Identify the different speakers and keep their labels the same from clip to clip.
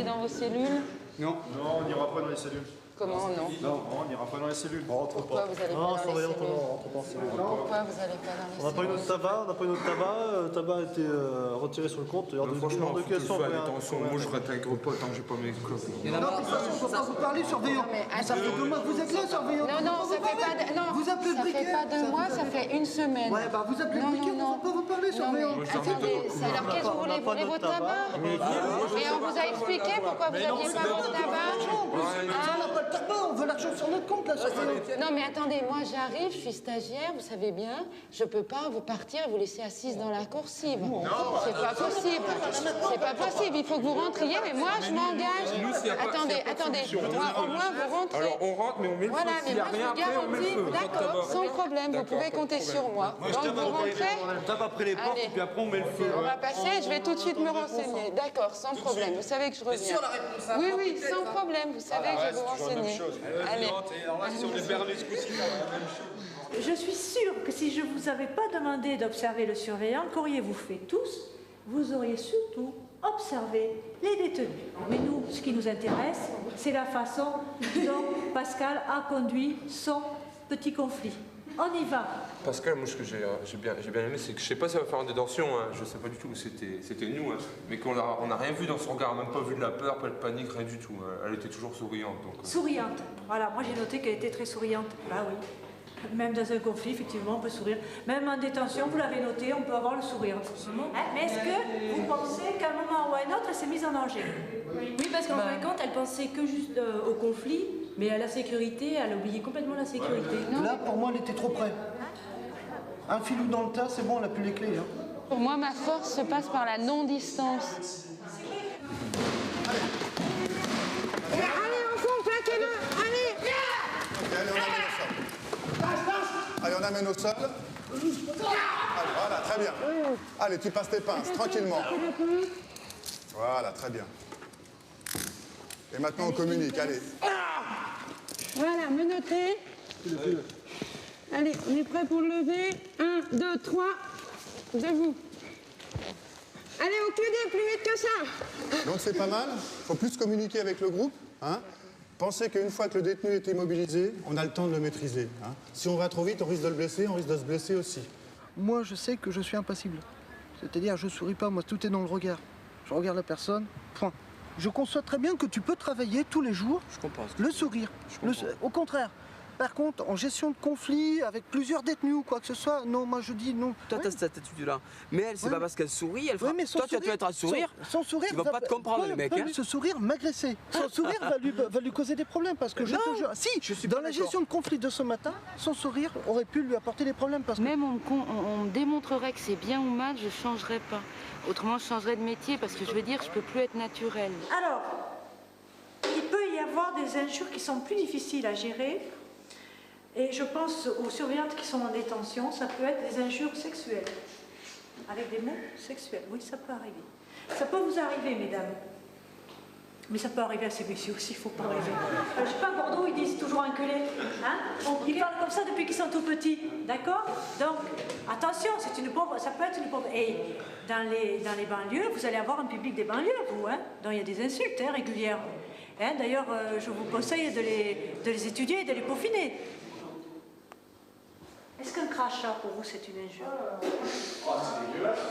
Speaker 1: dans vos cellules?
Speaker 2: Non. Non, on n'ira pas dans les cellules.
Speaker 1: Comment non?
Speaker 2: Non, on n'ira pas dans les cellules.
Speaker 1: Pourquoi vous allez pas dans les cellules? Pourquoi vous allez pas dans les cellules?
Speaker 3: On n'a pas eu notre tabac, le tabac a été retiré sur le compte.
Speaker 4: Franchement, de question, attention, moi je rate avec repas tant que j'ai pas mes clopes.
Speaker 5: Non, mais ça, on ne peut pas vous parler, surveillant. Ça fait 2 mois que vous êtes là, surveillant.
Speaker 1: Non, ça fait pas de... Non,
Speaker 5: vous appelez
Speaker 1: ça fait pas 2 mois, ça fait 1 semaine.
Speaker 5: Ouais, bah vous appelez le briquet, on ne peut pas vous parler, surveillant.
Speaker 1: Attendez, alors qu'est-ce que vous voulez? Vous voulez votre tabac? Et on vous a expliqué pourquoi vous n'aviez pas votre tabac?
Speaker 5: On n'a pas le tabac, on veut l'argent sur notre compte, là, surveillant.
Speaker 1: Non, mais attendez, moi j'arrive, je suis stagiaire, vous savez bien, je peux pas vous partir et vous laisser assise dans la coursive. C'est pas possible. C'est pas possible, il faut que vous rentriez, mais moi je m'engage. Attendez, moi au moins vous rentrez.
Speaker 4: Alors on rentre, mais on met le feu.
Speaker 1: Voilà, mais
Speaker 4: S'il y a
Speaker 1: moi
Speaker 4: rien
Speaker 1: je
Speaker 4: après,
Speaker 1: vous
Speaker 4: on met le feu.
Speaker 1: garantis, d'accord, sans problème, vous pouvez compter sur moi. Donc vous rentrez.
Speaker 2: On tape après les portes et puis après on met le feu.
Speaker 1: On va passer, je vais tout de suite me renseigner. D'accord, sans problème, vous savez que je reviens. Oui, sans problème, vous savez que je vais vous renseigner. Allez.
Speaker 2: Alors là, si on est berné ce coup-ci, ça va être la même chose.
Speaker 6: Je suis sûre que si je ne vous avais pas demandé d'observer le surveillant, qu'auriez-vous fait tous? Vous auriez surtout observé les détenus. Mais nous, ce qui nous intéresse, c'est la façon dont Pascal a conduit son petit conflit. On y va.
Speaker 4: Pascal, moi ce que j'ai bien aimé, c'est que je sais pas si ça va faire une détention, hein. Je sais pas du tout, c'était nous, hein. Mais qu'on a rien vu dans son regard, même pas vu de la peur, pas de panique, rien du tout. Hein. Elle était toujours souriante. Donc,
Speaker 6: Souriante. Voilà, moi j'ai noté qu'elle était très souriante. Bah oui. Même dans un conflit, effectivement, on peut sourire. Même en détention, vous l'avez noté, on peut avoir le sourire. Hein, mais est-ce que vous pensez qu'à un moment ou à un autre, elle s'est mise en danger?
Speaker 7: Oui, parce qu'en fin de compte, elle pensait que juste au conflit, mais à la sécurité, elle a oublié complètement la sécurité.
Speaker 5: Là, pour moi, elle était trop près. Un filou dans le tas, c'est bon, on a plus les clés. Hein.
Speaker 1: Pour moi, ma force se passe par la non-distance. Allez, on compte, plaquez-le. Allez.
Speaker 8: Allez, on amène au sol. Allez, voilà, très bien. Allez, tu passes tes pinces, tranquillement. Voilà, très bien. Et maintenant, on communique, allez.
Speaker 1: Voilà, menotté. Allez, on est prêt pour le lever. 1, 2, 3. Debout. Allez, au QD, plus vite que ça.
Speaker 8: Donc c'est pas mal. Il faut plus communiquer avec le groupe. Hein. Pensez qu'une fois que le détenu est immobilisé, on a le temps de le maîtriser. Hein. Si on va trop vite, on risque de le blesser, on risque de se blesser aussi.
Speaker 5: Moi, je sais que je suis impassible. C'est-à-dire, je souris pas, moi, tout est dans le regard. Je regarde la personne, point. Je conçois très bien que tu peux travailler tous les jours le sourire. Au contraire. Par contre, en gestion de conflit avec plusieurs détenus ou quoi que ce soit, non, moi je dis non.
Speaker 9: Toi, t'as cette attitude-là. Mais elle, c'est pas parce qu'elle sourit, elle fera...
Speaker 5: mais
Speaker 9: toi, tu vas te mettre à sourire,
Speaker 5: son sourire
Speaker 9: tu vas pas te comprendre, le mec. Hein.
Speaker 5: Ce sourire m'agresser. Son sourire va lui causer des problèmes parce que je te jure... Si,
Speaker 9: je suis
Speaker 5: dans la gestion de conflit de ce matin, son sourire aurait pu lui apporter des problèmes parce que...
Speaker 10: Même on me démontrerait que c'est bien ou mal, je changerais pas. Autrement, je changerais de métier parce que je veux dire, je peux plus être naturelle.
Speaker 6: Alors, il peut y avoir des injures qui sont plus difficiles à gérer. Et je pense aux surveillantes qui sont en détention, ça peut être des injures sexuelles. Avec des mots sexuels, oui, ça peut arriver. Ça peut vous arriver, mesdames. Mais ça peut arriver à ces messieurs aussi, il ne faut pas rêver. Je sais pas, à Bordeaux, ils disent toujours enculé. Hein, ils parlent comme ça depuis qu'ils sont tout petits, d'accord? Donc, attention, c'est une pauvre, ça peut être une pauvre. Et dans les banlieues, vous allez avoir un public des banlieues, vous, hein? Donc il y a des insultes régulières. Hein, d'ailleurs, je vous conseille de les étudier et de les peaufiner. Est-ce qu'un crachat, pour vous, c'est une injure?
Speaker 2: Oh, c'est dégueulasse.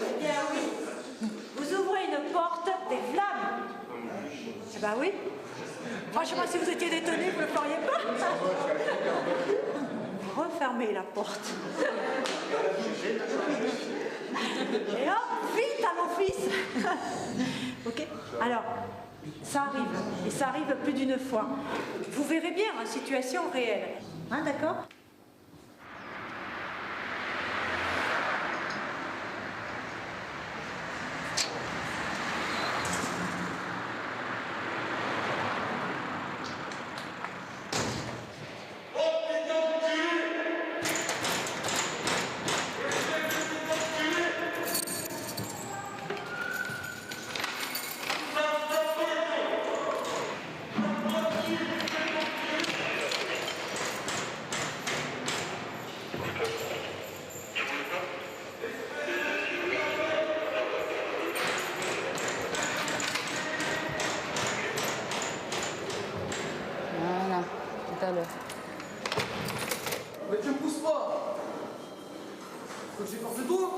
Speaker 6: Eh bien, oui. Vous ouvrez une porte, des flammes. Eh bien, oui. Franchement, si vous étiez détenu, vous ne le feriez pas. Vous refermez la porte. Et hop, vite à l'office. Ok? Alors, ça arrive. Et ça arrive plus d'une fois. Vous verrez bien en situation réelle. Hein, d'accord?
Speaker 11: Faut que j'ai peur de toi.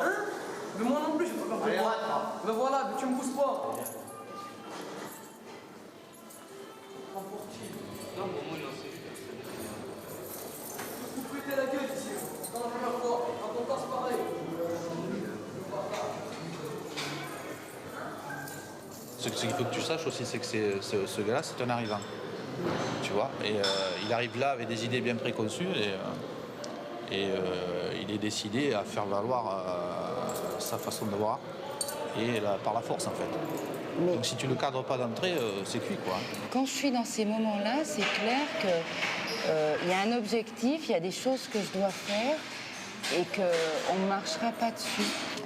Speaker 11: Hein? Mais moi non plus, j'ai pas peur de toi. Ben voilà, mais tu me pousses pas. Vous pétez la gueule ici. C'est pas la première fois. Quand on passe pareil.
Speaker 12: Ce qu'il faut que tu saches aussi, c'est que ce gars-là, c'est un arrivant. Tu vois, et il arrive là avec des idées bien préconçues et il est décidé à faire valoir sa façon de voir et par la force en fait. Mais donc si tu ne le cadres pas d'entrée, c'est cuit quoi.
Speaker 10: Quand je suis dans ces moments-là, c'est clair qu'il y a un objectif, il y a des choses que je dois faire et qu'on ne marchera pas dessus.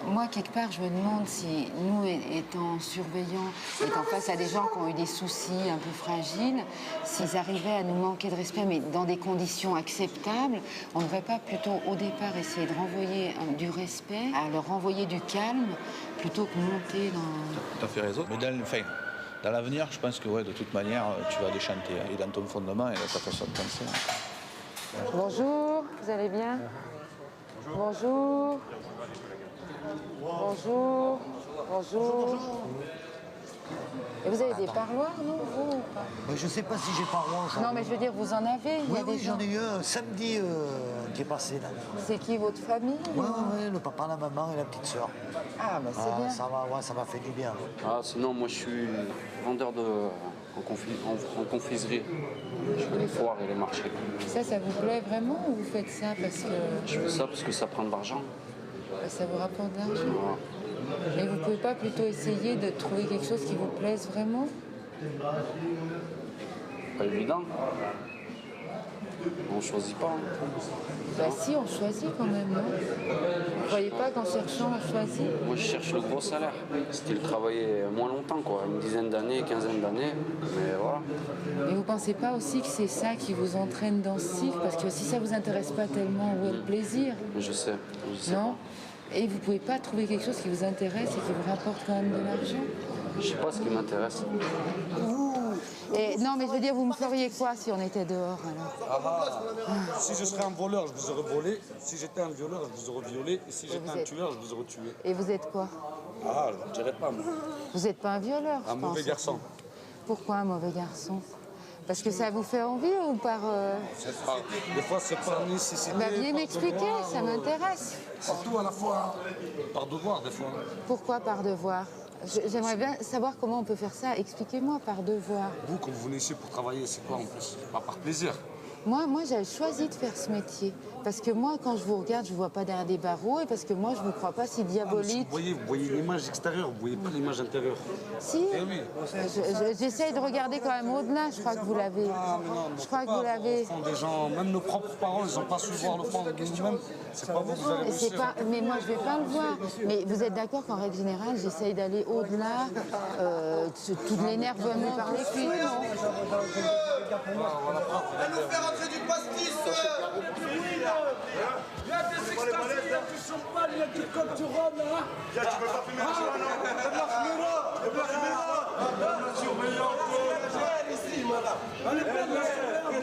Speaker 10: Moi, quelque part, je me demande si nous, étant surveillants, étant face à des gens qui ont eu des soucis un peu fragiles, s'ils arrivaient à nous manquer de respect, mais dans des conditions acceptables, on ne devrait pas plutôt, au départ, essayer de renvoyer du respect, à leur renvoyer du calme, plutôt que monter dans...
Speaker 12: Tu as fait raison. Mais dans l'avenir, je pense que ouais, de toute manière, tu vas déchanter. Et dans ton fondement et dans ta façon de penser.
Speaker 1: Bonjour, vous allez bien? Bonjour. Bonjour. Bonjour. Et vous avez des parloirs, non, vous ou pas?
Speaker 13: Je ne sais pas si j'ai parloir.
Speaker 1: Non, mais je veux dire, vous en avez?
Speaker 13: Oui, j'en ai eu un samedi qui est passé là.
Speaker 1: C'est qui, votre famille?
Speaker 13: Oui, le papa, la maman et la petite sœur.
Speaker 1: Ah, bah c'est bien.
Speaker 13: Ça m'a fait du bien.
Speaker 14: Ah, sinon, moi je suis vendeur en confiserie. Je fais les foires et les marchés.
Speaker 1: Ça vous plaît vraiment ou vous faites ça parce que...
Speaker 14: Je fais ça parce que ça prend de l'argent.
Speaker 1: Ça vous rapporte de l'argent. Mais vous pouvez pas plutôt essayer de trouver quelque chose qui vous plaise vraiment?
Speaker 14: Pas évident. On choisit pas.
Speaker 1: Bah si, on choisit quand même, non? Vous croyez pas qu'en cherchant, on choisit?
Speaker 14: Moi je cherche le gros salaire. Style travailler moins longtemps, quoi. Une dizaine d'années, quinzaine d'années. Mais voilà.
Speaker 1: Et vous pensez pas aussi que c'est ça qui vous entraîne dans ce cycle? Parce que si ça vous intéresse pas tellement, où est le plaisir?
Speaker 14: Je sais.
Speaker 1: Non? Et vous pouvez pas trouver quelque chose qui vous intéresse et qui vous rapporte quand même de l'argent?
Speaker 14: Je sais pas ce qui m'intéresse.
Speaker 1: Et non, mais je veux dire, vous me feriez quoi si on était dehors alors?
Speaker 15: Si je serais un voleur, je vous aurais volé. Si j'étais un violeur, je vous aurais violé. Et si j'étais un tueur, je vous aurais tué.
Speaker 1: Et vous êtes quoi?
Speaker 15: Ah, je ne dirais pas, moi.
Speaker 1: Vous n'êtes pas un violeur, je pense.
Speaker 15: Un mauvais garçon.
Speaker 1: Pourquoi un mauvais garçon? Parce que ça vous fait envie ou par...
Speaker 15: Des fois, c'est par nécessité.
Speaker 1: Bah, venez m'expliquer, ça m'intéresse.
Speaker 15: Surtout à la fois, par devoir, des fois.
Speaker 1: Pourquoi par devoir? J'aimerais bien savoir comment on peut faire ça. Expliquez-moi par devoir.
Speaker 15: Vous, quand vous venez ici pour travailler, c'est quoi en plus? Pas par plaisir.
Speaker 1: Moi, j'avais choisi de faire ce métier. Parce que moi, quand je vous regarde, je ne vois pas derrière des barreaux et parce que moi, je ne vous crois pas si diabolique.
Speaker 15: Vous voyez l'image extérieure, vous ne voyez pas l'image intérieure.
Speaker 1: Si,
Speaker 15: eh oui.
Speaker 1: J'essaye de regarder quand même au-delà, je crois que vous l'avez. Je crois que vous l'avez.
Speaker 15: Des gens, même nos propres parents, ils n'ont pas su voir le fond de nous-mêmes. C'est pas vous que vous allez réussir.
Speaker 1: Mais moi, je ne vais pas le voir. Mais vous êtes d'accord qu'en règle générale, j'essaye d'aller au-delà, tout l'énervement par les cuits.
Speaker 11: Elle nous fait rentrer du pastis. Il y a des extasies, il y a du champagne, il y a du coq du rhum là. Tu veux pas fumer là, non? Tu veux pas fumer là? Tu veux pas fumer là? La surveillante. Ici, madame. Allez, prends la surveillante.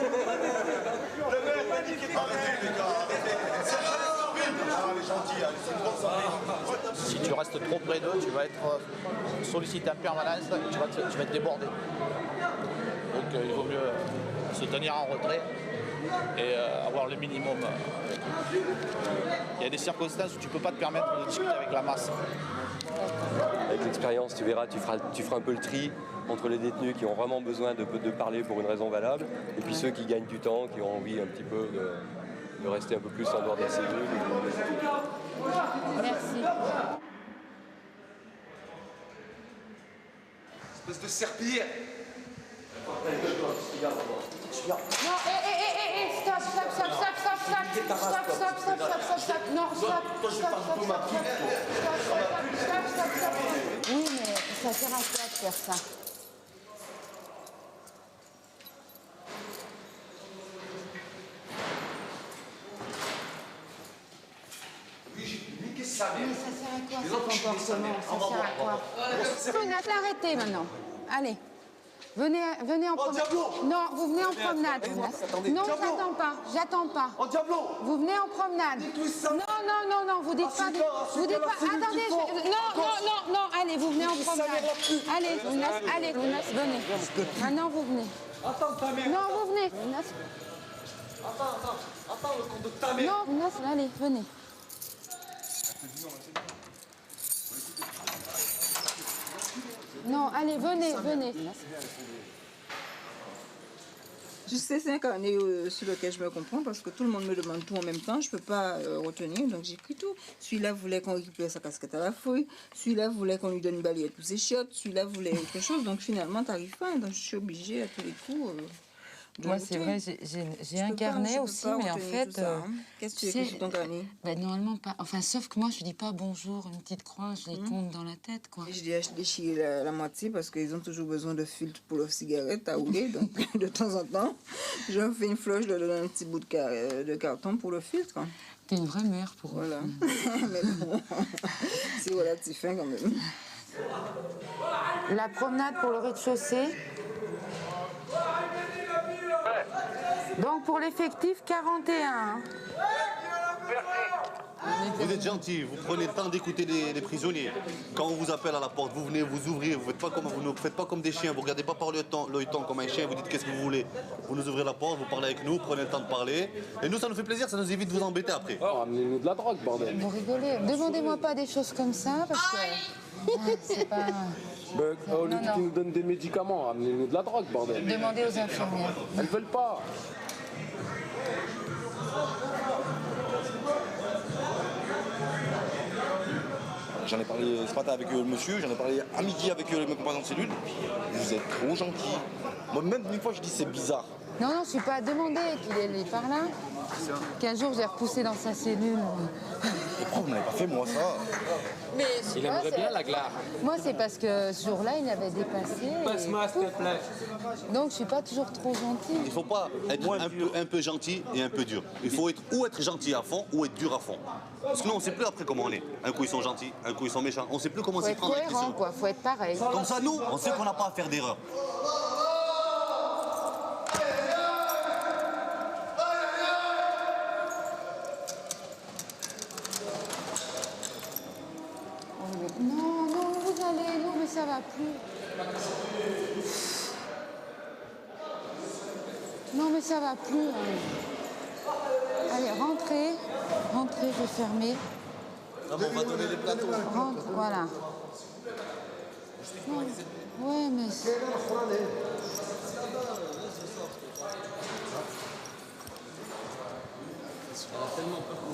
Speaker 11: Le maire m'a dit qu'il était arrêtez, les gars, arrêtez. Elle est gentille, c'est une bonne soirée.
Speaker 12: Si tu restes trop près d'eux, tu vas être sollicité en permanence et tu vas être débordé. Donc il vaut mieux se tenir en retrait et avoir le minimum. Il y a des circonstances où tu ne peux pas te permettre de discuter avec la masse.
Speaker 16: Avec l'expérience, tu verras, tu feras un peu le tri entre les détenus qui ont vraiment besoin de parler pour une raison valable et puis ceux qui gagnent du temps, qui ont envie un petit peu de rester un peu plus en dehors de la cellule.
Speaker 1: Merci.
Speaker 11: Espèce de serpillière.
Speaker 1: Non, stop, non, stop. Oui, mais ça sert à quoi de faire ça?
Speaker 11: Mais ça sert à quoi ce comportement? Ça sert à quoi? Faut l'arrêter maintenant. Allez.
Speaker 1: Venez en promenade. Non, vous venez en promenade. Non, j'attends pas. Vous venez en promenade. Non, vous dites pas. Attendez, non, allez, vous venez en promenade. Allez, venez. Maintenant, vous venez. Non, vous venez.
Speaker 11: Attends, le compte de ta mère.
Speaker 1: Non, allez, venez. Non, allez, venez.
Speaker 17: Je sais, c'est un carnet sur lequel je me comprends parce que tout le monde me demande tout en même temps. Je ne peux pas retenir, donc j'écris tout. Celui-là voulait qu'on récupère sa casquette à la fouille. Celui-là voulait qu'on lui donne une balayette pour ses chiottes. Celui-là voulait autre chose. Donc finalement, tu n'arrives pas. Donc je suis obligée à tous les coups.
Speaker 10: Moi, c'est vrai, j'ai un carnet aussi, mais en fait...
Speaker 17: Qu'est-ce que tu écris sur ton carnet?
Speaker 10: Normalement pas. Enfin, sauf que moi, je ne dis pas bonjour, une petite croix, je les compte dans la tête, quoi.
Speaker 17: Je déchire la moitié parce qu'ils ont toujours besoin de filtre pour leur cigarette à rouler. Donc, de temps en temps, je fais une floche, je leur donne un petit bout de carton pour le filtre.
Speaker 10: T'es une vraie mère pour eux.
Speaker 17: Voilà. Mais bon, c'est relatif fin quand même.
Speaker 1: La promenade pour le rez-de-chaussée. Donc pour l'effectif 41.
Speaker 3: Vous êtes gentil, vous prenez le temps d'écouter les prisonniers. Quand on vous appelle à la porte, vous venez, vous ouvrez, vous ne faites pas comme des chiens, vous ne regardez pas par l'œil ton comme un chien, vous dites qu'est-ce que vous voulez. Vous nous ouvrez la porte, vous parlez avec nous, prenez le temps de parler. Et nous, ça nous fait plaisir, ça nous évite de vous embêter après.
Speaker 14: Oh, amenez-nous de la drogue, bordel.
Speaker 1: Vous rigolez. Demandez-moi pas des choses comme ça parce que c'est pas...
Speaker 14: Au lieu qu'ils nous donnent des médicaments, amenez-nous de la drogue, bordel.
Speaker 1: Demandez aux infirmières.
Speaker 14: Elles veulent pas.
Speaker 3: J'en ai parlé ce matin avec le monsieur, j'en ai parlé à midi avec mes compagnons de cellule. Vous êtes trop gentils. Moi, même une fois, je dis c'est bizarre.
Speaker 1: Non, je ne suis pas demandé qu'il est par là. Qu'un jour, j'ai repoussé dans sa cellule.
Speaker 3: Et pourquoi vous n'avez pas fait, moi, ça?
Speaker 1: Mais
Speaker 14: il aimerait bien la glace.
Speaker 1: Moi, c'est parce que ce jour-là, il avait dépassé.
Speaker 14: Passe-moi, s'il te plaît.
Speaker 1: Donc, je ne suis pas toujours trop gentille.
Speaker 3: Il ne faut pas être un peu gentil et un peu dur. Il faut être gentil à fond ou être dur à fond. Parce que nous, on ne sait plus après comment on est. Un coup, ils sont gentils, un coup, ils sont méchants. On ne sait plus comment s'y prendre.
Speaker 1: Il faut être cohérent, quoi. Il faut être pareil.
Speaker 3: Comme ça, nous, on sait qu'on n'a pas à faire d'erreur.
Speaker 1: Non, vous allez, non, mais ça va plus. Non, mais ça va plus. Allez, rentrez, je vais fermer.
Speaker 3: Ah bon, on va donner les plateaux.
Speaker 1: Rentre, voilà. Non. Ouais, mais...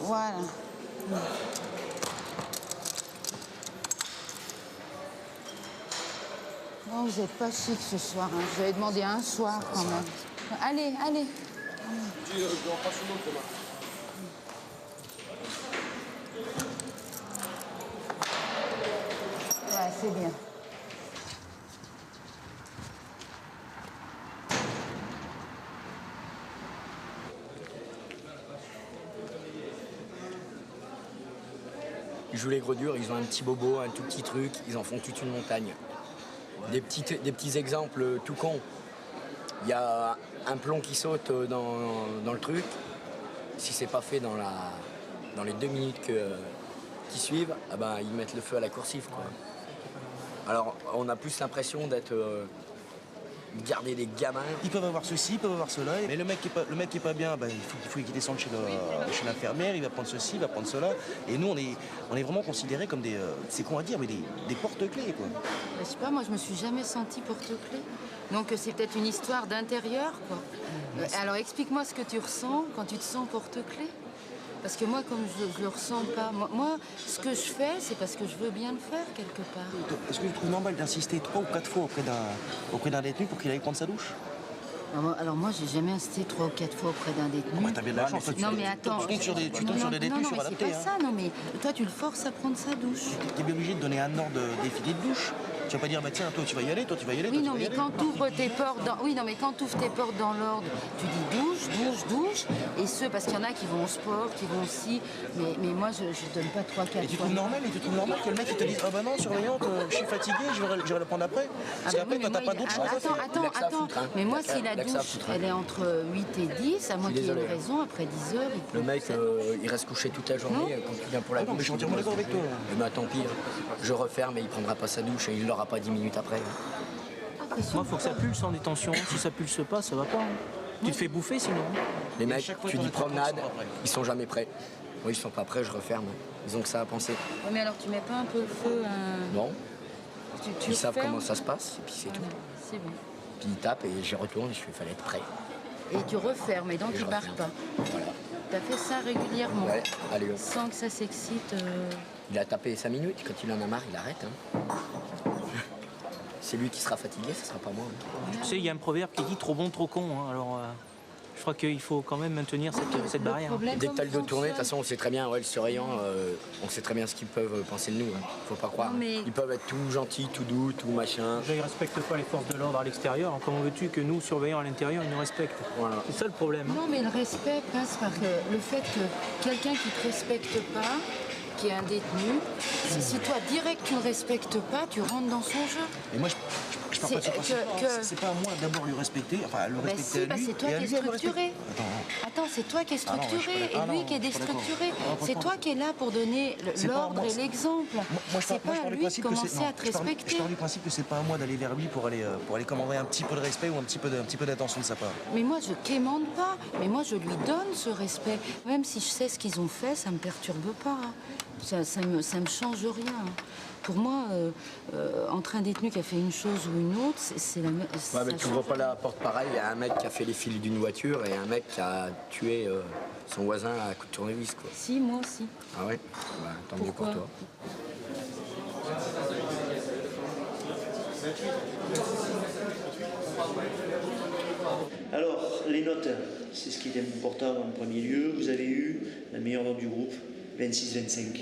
Speaker 1: Voilà. Oh, vous n'êtes pas chic ce soir. Hein. Je vous avais demandé un soir quand même. Allez. Ouais, c'est bien.
Speaker 18: Ils jouent les gros durs, ils ont un petit bobo, un tout petit truc, ils en font toute une montagne. Des petits exemples tout cons. Il y a un plomb qui saute dans le truc. Si c'est pas fait dans les 2 minutes qui suivent, ah ben, ils mettent le feu à la coursive, quoi. Alors, on a plus l'impression d'être... garder des gamins.
Speaker 13: Ils peuvent avoir ceci, ils peuvent avoir cela, mais le mec qui est pas bien, ben, il faut qu'il descende chez l'infirmière, il va prendre ceci, il va prendre cela. Et nous, on est vraiment considérés comme des, c'est con à dire, mais des porte-clés, quoi.
Speaker 1: Je sais pas, moi je me suis jamais sentie porte-clés. Donc c'est peut-être une histoire d'intérieur, quoi. Alors explique-moi ce que tu ressens quand tu te sens porte-clés. Parce que moi, comme je le ressens pas, moi, ce que je fais, c'est parce que je veux bien le faire quelque part.
Speaker 13: Est-ce que tu trouves normal d'insister 3 ou 4 fois auprès d'un détenu pour qu'il aille prendre sa douche?
Speaker 1: Alors moi, j'ai jamais insisté 3 ou 4 fois auprès d'un détenu.
Speaker 13: Ouais, t'as bien de la chance.
Speaker 1: Non, mais attends.
Speaker 13: Tu tombes sur des détenus suradaptés.
Speaker 1: Non, mais c'est pas ça, non, mais toi, tu le forces à prendre sa douche.
Speaker 13: Tu es bien obligé de donner un ordre de défilé de douche. Tu vas pas dire, bah tiens, toi tu vas y aller, toi tu vas y aller.
Speaker 10: Oui,
Speaker 13: toi,
Speaker 10: non, mais quand tu ouvres tes portes dans... Oui, non, mais quand tu ouvres tes portes dans l'ordre, tu dis douche. Et parce qu'il y en a qui vont au sport, qui vont aussi. Mais moi, je donne pas 3-4 fois.
Speaker 13: Et tu trouves normal que le mec il te dise, ah bah non, surveillante, je suis fatigué, je vais le prendre après. Parce qu'après, toi t'as pas d'autre chose à faire.
Speaker 10: Attends. Mais moi, si la douche, elle est entre 8 et 10, à moins qu'il y ait une raison, après 10 heures, il peut...
Speaker 18: Le mec, il reste couché toute la journée quand il vient pour la douche.
Speaker 13: Non, mais je suis entièrement d'accord avec toi.
Speaker 18: Mais tant pis, je referme et il prendra pas sa douche et il l'aura pas 10 minutes après.
Speaker 19: Moi, il faut que ça pulse en détention. Si ça pulse pas, ça va pas. Tu te fais bouffer sinon.
Speaker 18: Les mecs, tu dis promenade, ils sont jamais prêts. Oui, ils sont pas prêts, je referme. Ils ont que ça à penser.
Speaker 10: Ouais, mais alors tu mets pas un peu le feu
Speaker 18: Non. Ils savent
Speaker 10: refermes
Speaker 18: comment ça se passe et puis c'est tout.
Speaker 10: C'est bon.
Speaker 18: Puis ils tapent et je retourne et je fais, fallait être prêt.
Speaker 10: Et tu refermes et donc tu barres pas.
Speaker 18: Voilà.
Speaker 10: Tu as fait ça régulièrement.
Speaker 18: Ouais, allez hop.
Speaker 10: Sans que ça s'excite.
Speaker 18: Il a tapé 5 minutes, quand il en a marre, il arrête. Hein. C'est lui qui sera fatigué, ce sera pas moi. Hein.
Speaker 19: Tu sais, il y a un proverbe qui dit trop bon, trop con. Hein. Alors, je crois qu'il faut quand même maintenir cette barrière.
Speaker 18: Dès que tu as le dos tourné, de toute façon, on sait très bien, le surveillant, on sait très bien ce qu'ils peuvent penser de nous. Hein. Faut pas croire. Ils peuvent être tout gentils, tout doux, tout machin.
Speaker 19: Déjà, ils ne respectent pas les forces de l'ordre à l'extérieur. Comment veux-tu que nous, surveillants à l'intérieur, ils nous respectent? Voilà. C'est ça le problème. Hein.
Speaker 10: Non, mais le respect passe par le fait que quelqu'un qui ne te respecte pas, qui est un détenu, si toi, direct, tu ne respectes pas, tu rentres dans son jeu.
Speaker 13: Et moi, je parle pas de ce c'est pas à moi d'abord lui respecter, enfin le respecter à lui.
Speaker 10: C'est toi qui es structuré. Attends, c'est toi qui es structuré et lui qui est déstructuré. C'est toi qui es là pour donner l'ordre et l'exemple. C'est pas à lui de commencer à te respecter.
Speaker 13: Je pars du principe que c'est pas à moi d'aller vers lui pour aller commander un petit peu de respect ou un petit peu d'attention de sa part.
Speaker 10: Mais moi, je quémande pas. Mais moi, je lui donne ce respect. Même si je sais ce qu'ils ont fait, ça me perturbe pas. Ça me change rien. Pour moi, entre un détenu qui a fait une chose ou une autre, c'est la même.
Speaker 18: Ouais, mais tu ouvres pas la porte pareil. Il y a un mec qui a fait les fils d'une voiture et un mec qui a tué son voisin à coup de tournevis, quoi.
Speaker 10: Si, moi aussi.
Speaker 18: Ah ouais? Bah, tant mieux pour toi.
Speaker 20: Alors, les notes, c'est ce qui est important en premier lieu. Vous avez eu la meilleure note du groupe, 26-25.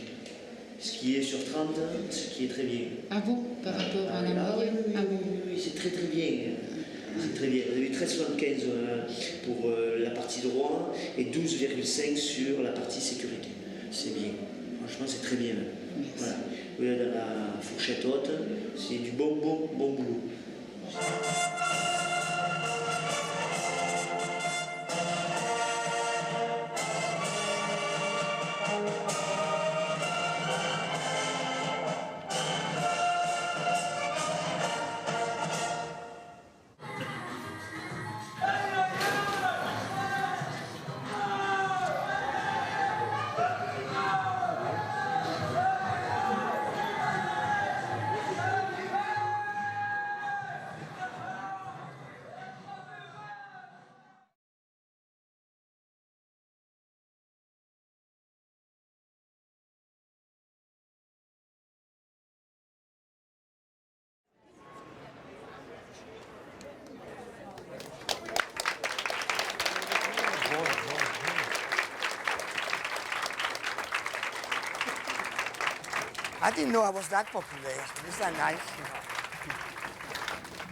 Speaker 20: Ce qui est sur 30, ce qui est très bien.
Speaker 10: Ah bon? Par rapport à la moyenne?
Speaker 20: Oui, c'est très bien. C'est très bien. Vous avez eu 13,75 pour la partie droit et 12,5 sur la partie sécurité. C'est bien. Franchement, c'est très bien. Voilà. Vous êtes dans la fourchette haute, c'est du bon boulot.
Speaker 21: I didn't know I was that popular. This is nice.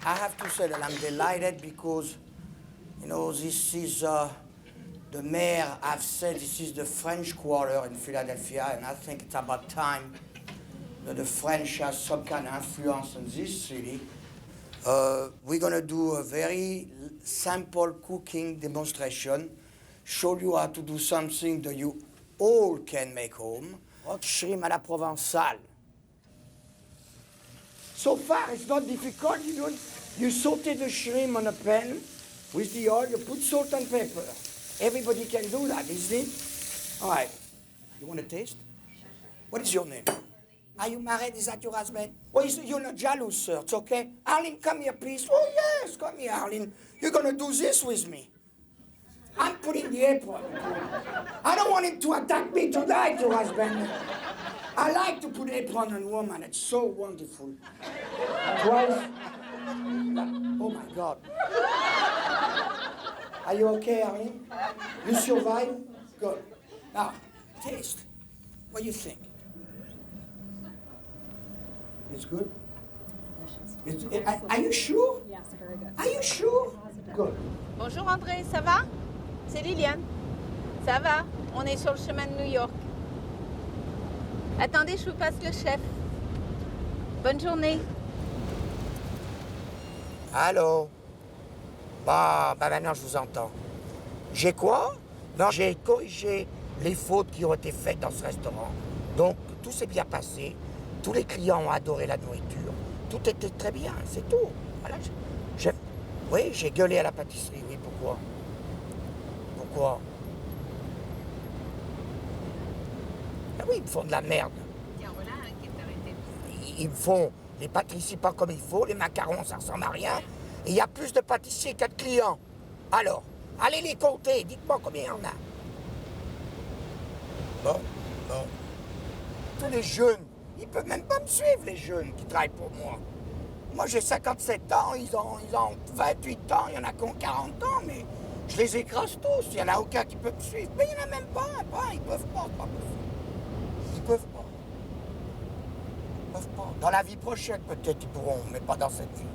Speaker 21: I have to say that I'm delighted because, this is the mayor. I've said this is the French Quarter in Philadelphia, and I think it's about time that the French have some kind of influence in this city. We're going to do a very simple cooking demonstration, show you how to do something that you all can make home. Shrimp à la provençale. So far, it's not difficult. You saute the shrimp on a pan with the oil. You put salt and pepper. Everybody can do that, isn't it? All right. You want to taste? What is your name? Are you married? Is that your husband? Well, you're not jealous, sir. It's okay. Arlene, come here, please. Oh, yes, come here, Arlene. You're going to do this with me. I'm putting the apron. I don't want him to attack me tonight, your husband. I like to put apron on woman. It's so wonderful. Twice. Oh, my God. Are you okay, Arlene? You survive? Good. Now, taste. What do you think? It's good? Are you sure? Are you sure? Good.
Speaker 4: Bonjour André, ça va? C'est Liliane. Ça va? On est sur le chemin de New York. Attendez, je vous passe le chef. Bonne journée.
Speaker 21: Allô? Bah maintenant je vous entends. J'ai quoi? Non, j'ai corrigé les fautes qui ont été faites dans ce restaurant. Donc tout s'est bien passé. Tous les clients ont adoré la nourriture. Tout était très bien, c'est tout. Voilà, oui, j'ai gueulé à la pâtisserie, oui, pourquoi? Pourquoi? Ah oui, ils me font de la merde. Ils me font les pâtisseries pas comme il faut, les macarons, ça ressemble à rien. Et il y a plus de pâtissiers qu'il y a de clients. Alors, allez les compter, dites-moi combien il y en a. Bon. Tous les jeunes, ils peuvent même pas me suivre, les jeunes qui travaillent pour moi. Moi, j'ai 57 ans, ils ont 28 ans, il y en a qui ont 40 ans, mais je les écrase tous. Il n'y en a aucun qui peut me suivre. Mais il n'y en a même pas, ils peuvent pas, c'est pas possible. Ils peuvent pas. Ils peuvent pas. Dans la vie prochaine, peut-être, ils pourront, mais pas dans cette vie.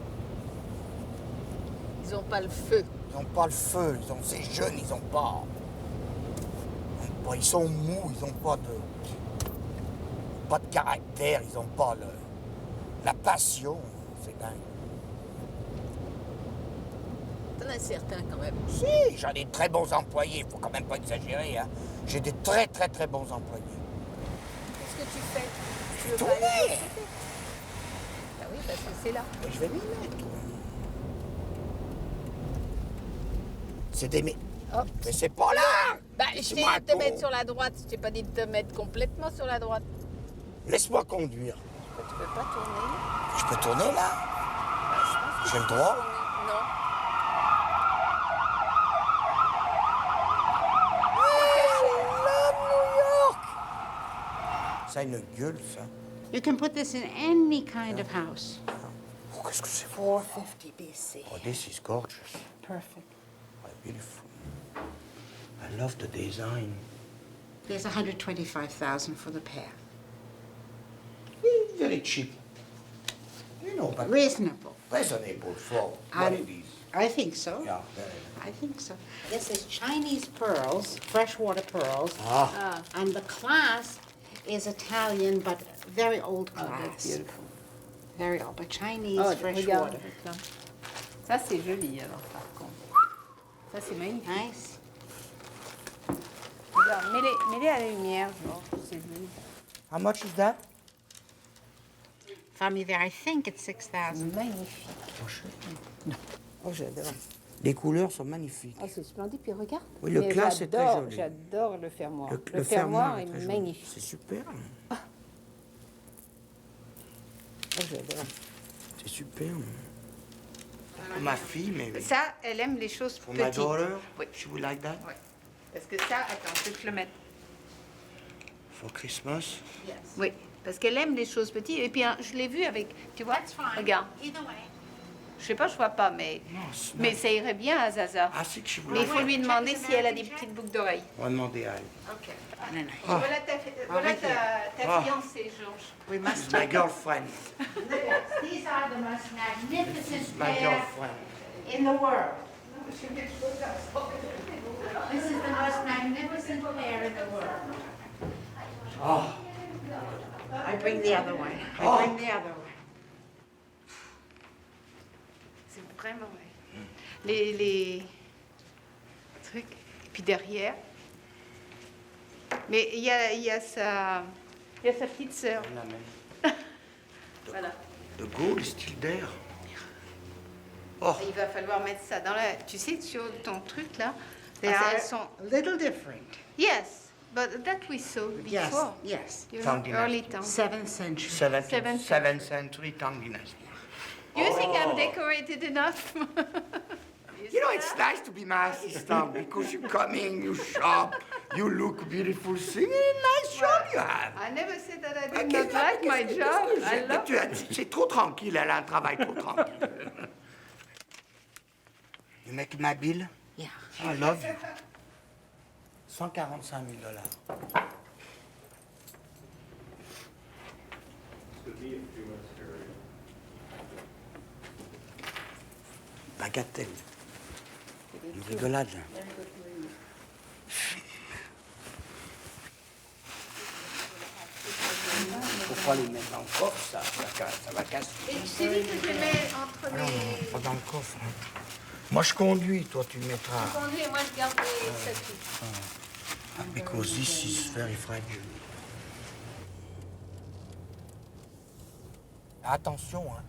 Speaker 4: Ils n'ont pas le feu.
Speaker 21: Ils n'ont pas le feu, ces jeunes, ils n'ont pas. Ils sont mous, ils n'ont pas de caractère, ils n'ont pas la passion. C'est dingue.
Speaker 4: T'en as certains quand même.
Speaker 21: Si, j'en ai de très bons employés, il faut quand même pas exagérer. Hein. J'ai des très bons employés.
Speaker 4: Qu'est-ce que tu fais?
Speaker 21: Je vais tourner.
Speaker 4: Ah oui, parce que c'est là.
Speaker 21: Mais je vais m'y mettre. C'est des...
Speaker 4: Oh.
Speaker 21: Mais c'est pas là!
Speaker 4: Bah, je t'ai dit de te mettre sur la droite, je t'ai pas dit de te mettre complètement sur la droite.
Speaker 21: Laisse-moi conduire.
Speaker 4: Tu peux pas tourner.
Speaker 21: Je peux tourner là? J'ai le droit?
Speaker 4: Non.
Speaker 21: New York! Ça a une gueule, ça.
Speaker 10: You can put this in any kind of house.
Speaker 21: Oh, qu'est-ce que c'est?
Speaker 10: 450 BC.
Speaker 21: Oh, this is gorgeous.
Speaker 10: Perfect.
Speaker 21: Oh, beautiful. I love the design.
Speaker 10: There's 125,000 for the pair.
Speaker 21: Very cheap. You know, but
Speaker 10: Reasonable.
Speaker 21: reasonable for what it is.
Speaker 10: I think so.
Speaker 21: Yeah, very.
Speaker 10: I think so. This is Chinese pearls, freshwater pearls. And the class is Italian, but very old class.
Speaker 4: That's beautiful.
Speaker 10: Very old, but Chinese
Speaker 4: Oh,
Speaker 10: freshwater.
Speaker 4: regarde. Ça, c'est joli, alors, par contre. Ça, c'est magnifique.
Speaker 10: Nice.
Speaker 4: Regarde, mets-les à la lumière, genre, c'est joli.
Speaker 21: How much is that?
Speaker 10: Family there, I think it's 6,000.
Speaker 4: Magnifique.
Speaker 21: Oh, j'adore. Les couleurs sont magnifiques.
Speaker 4: Ah, c'est splendide, puis regarde.
Speaker 21: Oui, le
Speaker 4: Mais
Speaker 21: classe est très joli.
Speaker 4: J'adore le fermoir.
Speaker 21: Le
Speaker 4: fermoir est
Speaker 21: très joli.
Speaker 4: magnifique.
Speaker 21: C'est super.
Speaker 4: Oh, j'adore.
Speaker 21: C'est super. Pour ma fille, mais...
Speaker 4: Ça, elle aime les choses
Speaker 21: For
Speaker 4: petites.
Speaker 21: my daughter,
Speaker 4: Oui.
Speaker 21: she would like that.
Speaker 4: Oui. Parce que ça, attends, je vais te le mettre.
Speaker 21: For Christmas.
Speaker 4: Oui, parce qu'elle aime les choses petites. Et puis, hein, je l'ai vu avec, tu vois, regarde. Je sais pas, je vois pas, mais ça irait bien à Zaza.
Speaker 21: Ah, c'est que je
Speaker 4: Mais il faut lui demander si elle a des petites boucles d'oreilles.
Speaker 21: On va demander à elle.
Speaker 4: Ok.
Speaker 21: Ah.
Speaker 4: Voilà ta fiancée, Georges.
Speaker 10: We must
Speaker 21: My girlfriend.
Speaker 10: These are the most magnificent
Speaker 21: My
Speaker 10: pair
Speaker 21: girlfriend.
Speaker 10: in the world. This is the most magnificent pair in the world.
Speaker 21: Oh.
Speaker 10: I bring the other one.
Speaker 21: Oh.
Speaker 10: I bring the other one.
Speaker 4: C'est vraiment vrai. Les trucs. Et puis derrière. Mais il y a sa petite sœur. Voilà.
Speaker 21: The gold is still there. Oh.
Speaker 4: Il va falloir mettre ça dans la... Tu sais, sur ton truc là,
Speaker 10: They
Speaker 4: elles
Speaker 10: are
Speaker 4: sont...
Speaker 10: a little different.
Speaker 4: Yes, but that we saw
Speaker 10: Yes,
Speaker 4: before.
Speaker 10: yes.
Speaker 4: You know,
Speaker 21: Tang
Speaker 4: early
Speaker 21: dynasty.
Speaker 4: Tang.
Speaker 10: 7th century.
Speaker 21: Seventh century Tang dynasty.
Speaker 4: You think I'm decorated enough?
Speaker 21: You know, it's nice to be my assistant because you come in, you shop, you look beautiful, singing, nice job you have.
Speaker 4: I never said that I did not like my job. I love it.
Speaker 21: C'est trop tranquille, elle a un travail trop tranquille. You make my bill?
Speaker 10: Yeah.
Speaker 21: I love you. $145,000. bagatelle. Une rigolade. Faut pas les mettre dans le coffre, ça va casser.
Speaker 4: Et je t'ai dit que je les mets entre
Speaker 21: Non,
Speaker 4: les...
Speaker 21: pas dans le coffre. Hein. Moi, je conduis, toi, tu le mettras.
Speaker 4: Je conduis et moi je garde les statues.
Speaker 21: Because this is very fragile. Attention, hein.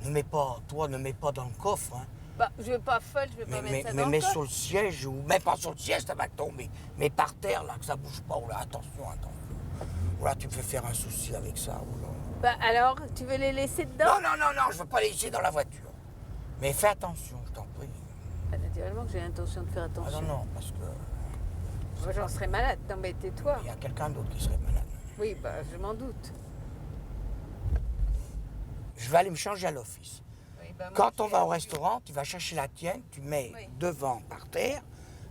Speaker 21: Ne mets pas dans le coffre. Hein.
Speaker 4: Bah, je vais pas folle, je vais pas mettre ça dans le
Speaker 21: mets
Speaker 4: coffre.
Speaker 21: sur le siège, ou mets pas sur le siège, ça va tomber. Mais par terre, là, que ça bouge pas. Oh là, attention. Ou là, tu me fais faire un souci avec ça. Oh là.
Speaker 4: Bah alors, tu veux les laisser dedans?
Speaker 21: Non, je veux pas les laisser dans la voiture. Mais fais attention, je t'en prie.
Speaker 4: Bah, naturellement que j'ai l'intention de faire attention.
Speaker 21: Ah non, parce que...
Speaker 4: Moi, j'en serais malade. Non, mais tais-toi.
Speaker 21: Il y a quelqu'un d'autre qui serait malade.
Speaker 4: Oui, bah, je m'en doute.
Speaker 21: Je vais aller me changer à l'office.
Speaker 4: Oui, bah,
Speaker 21: Quand on va au restaurant, tu vas chercher la tienne, tu mets devant par terre,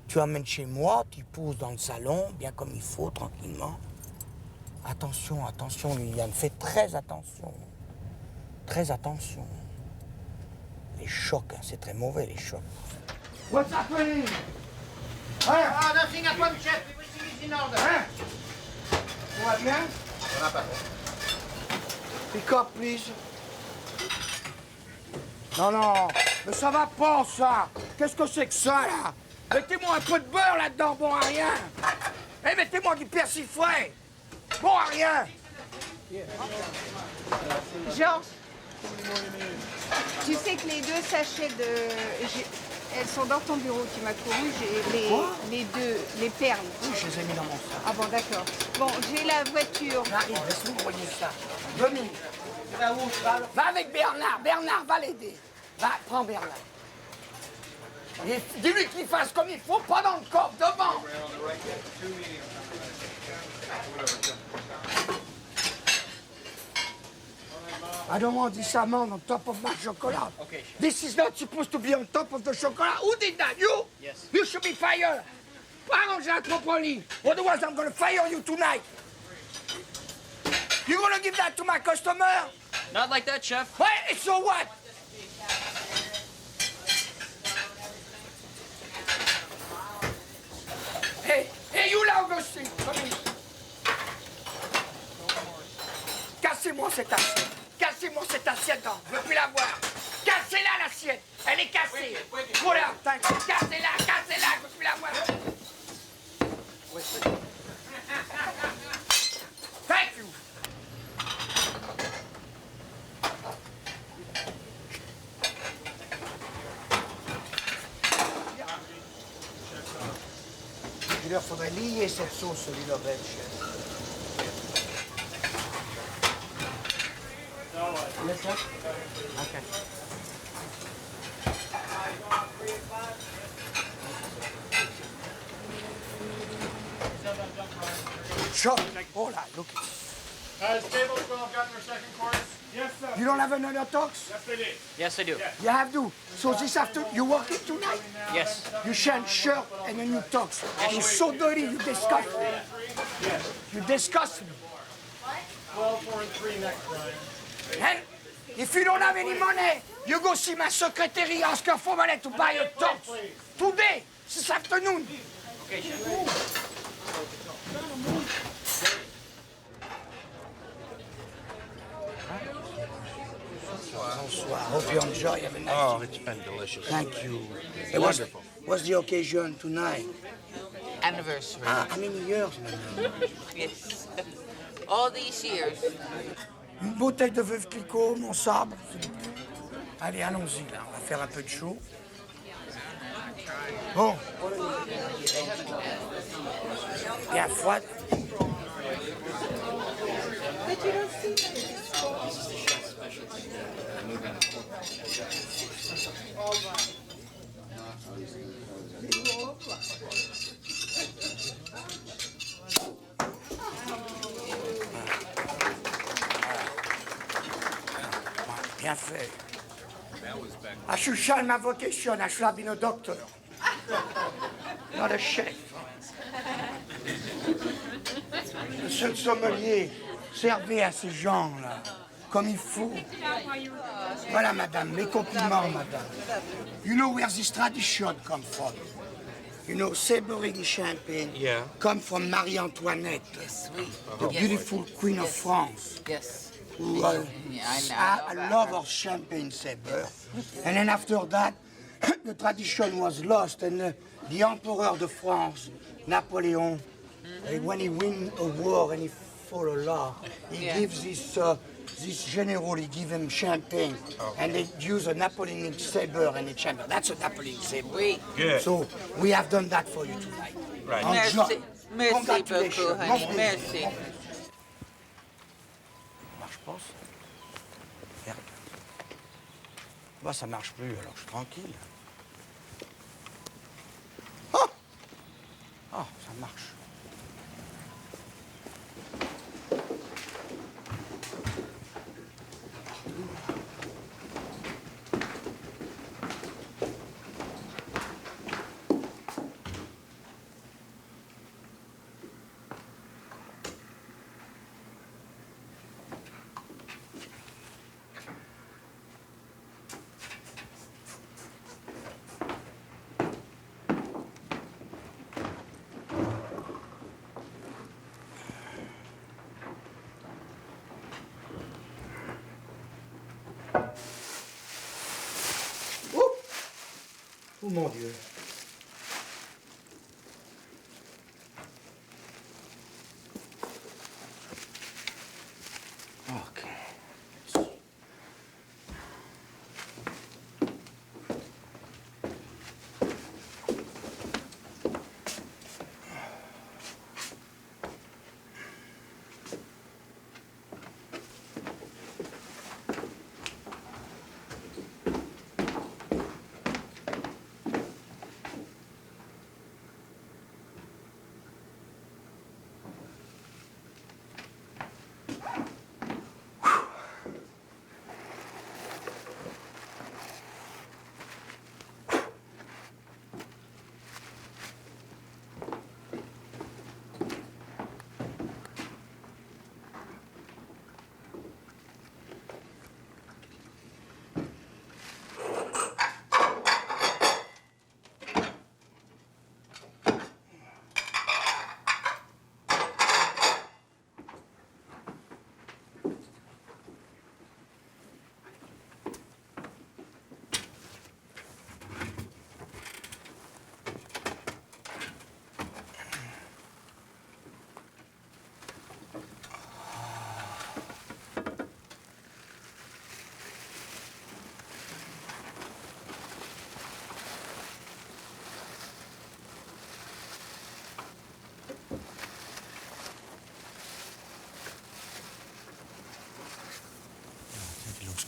Speaker 21: tu amènes chez moi, tu poses dans le salon, bien comme il faut, tranquillement. Attention, Liliane, fais très attention. Très attention. Les chocs, hein, c'est très mauvais, les chocs.
Speaker 11: What's happening?
Speaker 21: Ah, nothing happened, chef. Everything is in order.
Speaker 11: Tout va bien?
Speaker 21: On n'a pas
Speaker 11: Pick up, please. Non, mais ça va pas, ça. Qu'est-ce que c'est que ça, là? Mettez-moi un peu de beurre là-dedans, bon à rien. Et mettez-moi du persil frais. Bon à rien.
Speaker 4: Georges, tu sais que les 2 sachets de... Elles sont dans ton bureau, tu m'as couru, j'ai les perles.
Speaker 21: Oui, je les ai mis dans mon sac.
Speaker 4: Ah bon, d'accord. Bon, j'ai la voiture.
Speaker 21: J'arrive, laisse-nous voyer ça. Venez. Va avec Bernard. Bernard, va l'aider. Va, prends Bernard. Et dis-lui qu'il fasse comme il faut, pas dans le coffre, devant.
Speaker 11: I don't want this almond on top of my chocolate.
Speaker 21: Okay.
Speaker 11: This is not supposed to be on top of the chocolate. Who did that? You?
Speaker 21: Yes.
Speaker 11: You should be fired. Arrange that properly. Otherwise, I'm going to fire you tonight. You going to give that to my customer?
Speaker 21: Not like that, chef.
Speaker 11: Hey, so what? Hey, you là, Augustine. Come here. Cassez-moi cette assiette. Cassez-moi cette assiette, non. Je veux plus la voir. Cassez-la, l'assiette. Elle est cassée. Voilà, cassez-la, je veux plus la voir. Thank you. Il leur faudrait lier cette sauce, celui-là, chef. Yes, sir? Okay. Sure. Oh là, look.
Speaker 2: Has table 12 gotten their second course? Yes, sir.
Speaker 11: You don't have another talks?
Speaker 2: Yes, they did.
Speaker 9: Yes, I do.
Speaker 11: You have to. So this afternoon, you working tonight?
Speaker 9: Yes.
Speaker 11: You change shirt and then you talk. You're so dirty, you disgust me.
Speaker 2: Yes.
Speaker 11: You disgust me.
Speaker 2: 12, 4, and 3 next time.
Speaker 11: And if you don't have any money, you go see my secretary, ask her for money to buy your talks. Today, this afternoon.
Speaker 9: Okay, chef.
Speaker 11: Bonsoir. Hope you enjoy. Have a nice
Speaker 13: Oh, it's been delicious.
Speaker 11: Thank you.
Speaker 13: It's wonderful.
Speaker 11: What's the occasion tonight?
Speaker 7: Anniversary.
Speaker 11: Ah, how many years now?
Speaker 7: Yes. All these years.
Speaker 11: Une bouteille de Veuve Clicquot, mon sabre. Allez, allons-y, là. On va faire un peu de chaud. Bon. Bien froide. Bien fait. I should shine my vocation. I should have been a doctor. Not a chef. Le seul sommelier, servez à ces gens-là.
Speaker 21: comme il faut. Voilà, madame, mes compliments, madame. You know where this tradition come from? You know, Sebring champagne come from Marie Antoinette, the beautiful Queen of France.
Speaker 7: Yes.
Speaker 21: Who,
Speaker 7: I
Speaker 21: love of champagne, Saber. And then after that, the tradition was lost, and the Emperor de France, Napoleon, when he win a war and he fall a law, he gives this general, he give him champagne, and they use a Napoleonic saber and a chamber. That's a Napoleonic saber.
Speaker 7: Oui.
Speaker 21: Good. So we have done that for you tonight.
Speaker 7: Right.
Speaker 21: Enjoy.
Speaker 7: Merci
Speaker 21: Congratulations.
Speaker 7: beaucoup, honey. Merci.
Speaker 21: Marche pas, ça. Merde. Bah, ça marche plus, alors je suis tranquille. Oh, ça marche. Oh mon Dieu. Ok.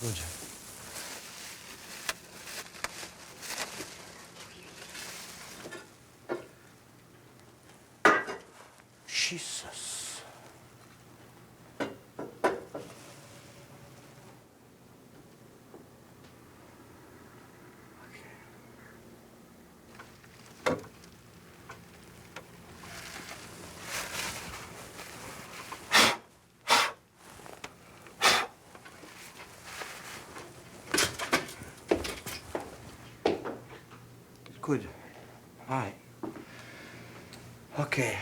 Speaker 21: Good. Jesus. Good. All right. Okay.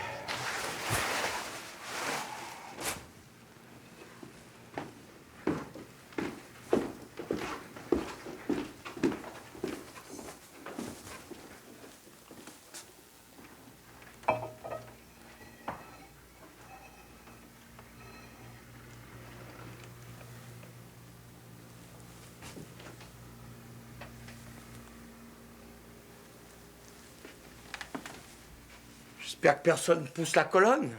Speaker 21: J'espère que personne ne pousse la colonne.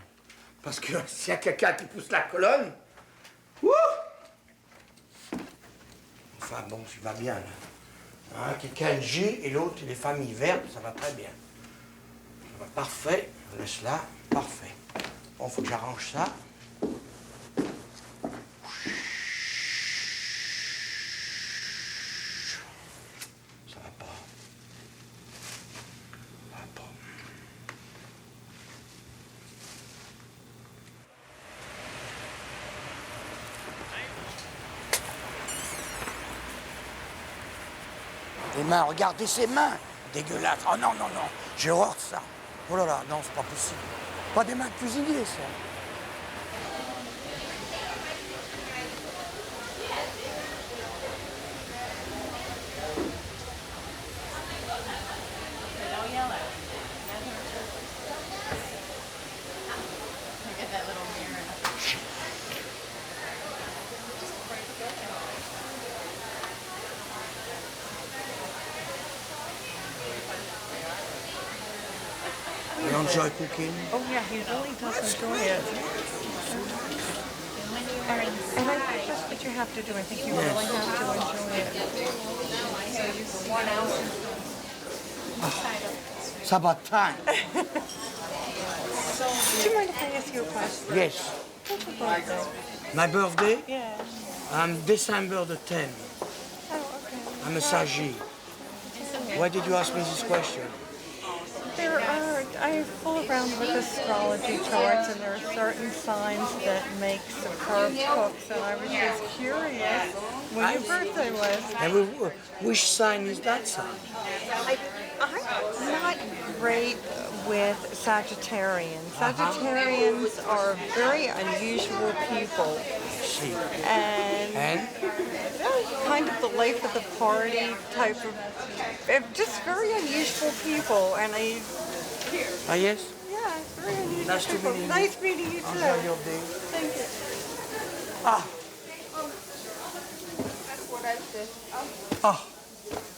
Speaker 21: Parce que s'il y a quelqu'un qui pousse la colonne, wouh! Enfin bon, tu vas bien là. Hein, quelqu'un est G et l'autre il est famille verte, ça va très bien. Ça va parfait, je laisse là, parfait. Bon, faut que j'arrange ça. Les mains, regardez ses mains. Dégueulasse. Oh non, non, non. J'ai horreur de ça. Oh là là, non, c'est pas possible. Pas des mains de cuisinier, ça. You enjoy cooking?
Speaker 6: Oh yeah, he really does enjoy it. And I think that's what you have to do. I think you really have to enjoy it.
Speaker 21: It's about time.
Speaker 6: Do you mind if I ask you a question?
Speaker 21: Yes.
Speaker 6: What's your birthday?
Speaker 21: My birthday?
Speaker 6: Yeah.
Speaker 21: December the 10th.
Speaker 6: Oh, okay.
Speaker 21: I'm a Sagi. Why did you ask me this question?
Speaker 6: I fool around with astrology charts, and there are certain signs that make superb cooks, and I was just curious when your birthday was.
Speaker 21: And which sign is that sign?
Speaker 6: I'm not great with Sagittarians. Sagittarians are very unusual people. And kind of the life of the party type of, just very unusual people. And I.
Speaker 21: Ah, yes?
Speaker 6: Yeah, very unusual.
Speaker 21: Nice to meet you.
Speaker 6: Nice meeting you too.
Speaker 21: Enjoy your day.
Speaker 6: Thank you.
Speaker 21: Ah. Oh,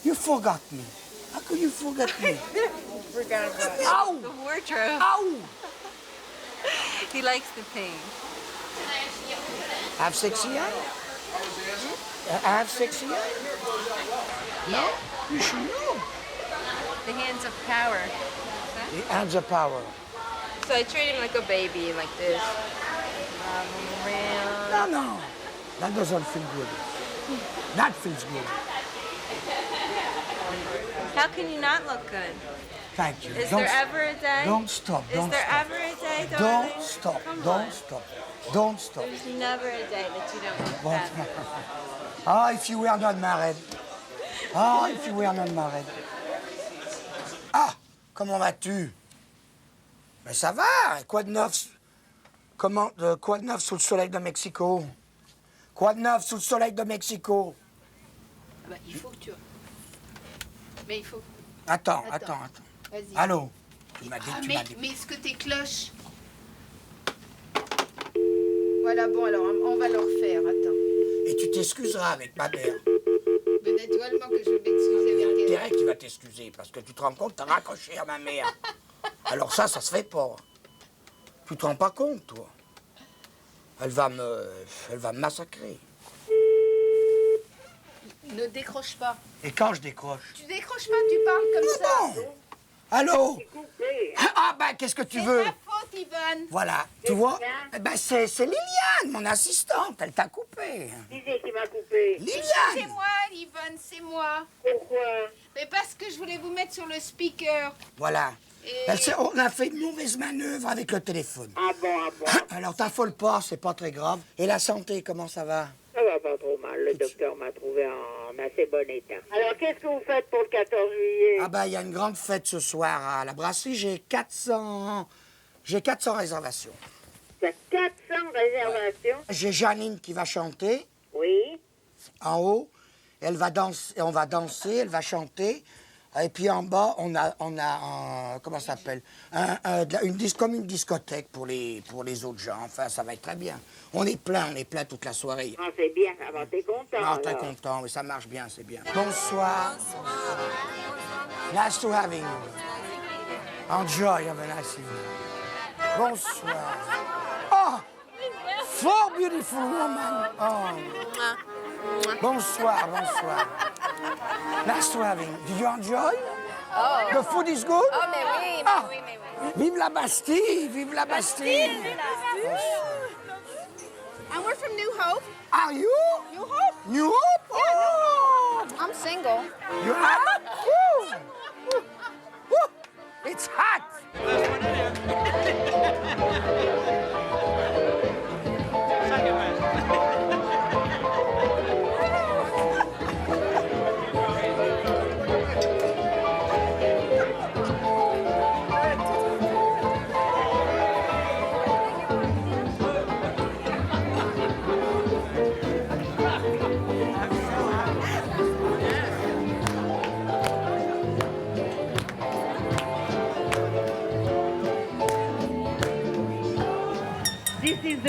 Speaker 21: you forgot me. How could you forget me?
Speaker 4: Forgot about it.
Speaker 21: Ow!
Speaker 4: The wardrobe.
Speaker 21: Ow!
Speaker 4: He likes the pain.
Speaker 21: Have sexy eye? I have sexy eye? No? You should know.
Speaker 4: The hands of power.
Speaker 21: The hands of power.
Speaker 4: So I treat him like a baby, like this.
Speaker 21: No, no. That doesn't feel good. That feels good.
Speaker 4: How can you not look good?
Speaker 21: Thank you.
Speaker 4: Is there ever a day?
Speaker 21: Don't stop.
Speaker 4: Is
Speaker 21: Don't
Speaker 4: there
Speaker 21: stop.
Speaker 4: ever a day, darling?
Speaker 21: Don't stop.
Speaker 4: Come
Speaker 21: Don't
Speaker 4: on.
Speaker 21: stop. Don't stop.
Speaker 4: There's never a day that you don't look
Speaker 21: But,
Speaker 4: better.
Speaker 21: ah, if you were not married. Ah, if you were not married. Ah, comment vas-tu? Mais ça va. Quoi de neuf? Quoi de neuf sous le soleil de Mexico? Quoi de neuf sous le soleil de Mexico?
Speaker 4: Bah, il faut que tu... Mais il faut...
Speaker 21: Attends.
Speaker 4: Vas-y.
Speaker 21: Allô? Tu m'as dit,
Speaker 4: Mais est-ce que tes cloches... Voilà, bon, alors on va le refaire, attends.
Speaker 21: Et tu t'excuseras avec ma mère.
Speaker 4: Mais naturellement que je vais m'excuser avec elle.
Speaker 21: Intérêt que tu vas t'excuser, parce que tu te rends compte, t'as raccroché à ma mère. Alors ça se fait pas. Tu te rends pas compte, toi. Elle va me massacrer.
Speaker 4: Ne décroche pas.
Speaker 21: Et quand je décroche?
Speaker 4: Tu décroches pas, tu parles comme ça.
Speaker 21: Bon. Allô? Ah ben, qu'est-ce que tu veux?
Speaker 4: C'est ta faute, Yvonne.
Speaker 21: Voilà, tu vois? Eh ben, c'est Liliane, mon assistante, elle t'a coupé.
Speaker 4: Qui c'est qui m'a coupé?
Speaker 21: Liliane!
Speaker 4: C'est moi, Yvonne, c'est moi.
Speaker 21: Pourquoi?
Speaker 4: Mais parce que je voulais vous mettre sur le speaker.
Speaker 21: Voilà.
Speaker 4: Et-
Speaker 21: On a fait une mauvaise manœuvre avec le téléphone.
Speaker 4: Ah bon.
Speaker 21: Alors t'affole pas, c'est pas très grave. Et la santé, comment ça va?
Speaker 8: Ça va pas trop mal. Le docteur m'a trouvé en assez bon état. Alors, qu'est-ce que vous faites pour le 14 juillet?
Speaker 21: Ah ben, il y a une grande fête ce soir à la brasserie. J'ai 400 réservations.
Speaker 8: Il y a 400 réservations?
Speaker 21: J'ai Janine qui va chanter.
Speaker 8: Oui.
Speaker 21: En haut. Elle va danser, on va danser, elle va chanter. Et puis en bas, on a comment ça s'appelle? Comme une discothèque pour les autres gens. Enfin, ça va être très bien. On est plein toute la soirée.
Speaker 8: Ah, c'est bien, ça va, t'es content.
Speaker 21: Ah, très
Speaker 8: alors.
Speaker 21: content, oui, ça marche bien, c'est bien. Bonsoir. Nice to having you. Enjoy, have a nice evening. Bonsoir. Oh, four beautiful women. Oh. Bonsoir. Nice to having you. Did you enjoy?
Speaker 4: Oh.
Speaker 21: The food is good?
Speaker 4: Oh, mais oui,
Speaker 21: Ah.
Speaker 4: oui.
Speaker 21: Vive la Bastille, vive la Bastille.
Speaker 4: And we're from New Hope.
Speaker 21: Are you?
Speaker 4: New Hope?
Speaker 21: New Hope? Oh.
Speaker 4: I'm single.
Speaker 21: You are? Woo. Woo. It's hot.